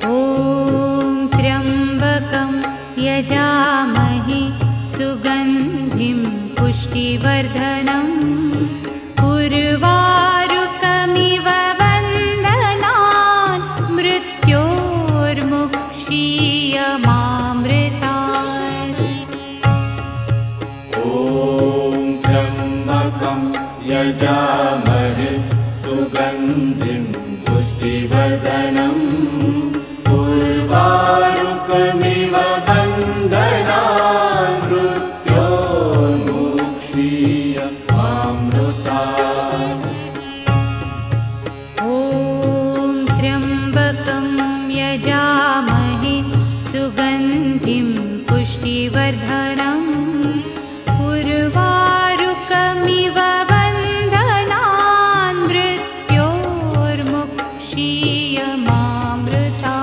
ॐ त्र्यम्बकं यजामहे सुगन्धिं पुष्टिवर्धनम् उर्वारुकमिव बन्धनान् मृत्योर्मुक्षीयमामृतात्। ॐ त्र्यम्बकं यजामहे सुगन्धिं पुष्टिवर्धनम् उर्वारुकमिव बन्धनान् मृत्योर्मुक्षीयमामृतात्। ॐ त्र्यम्बकं यजामहे सुगन्धिं पुष्टिवर्धनम्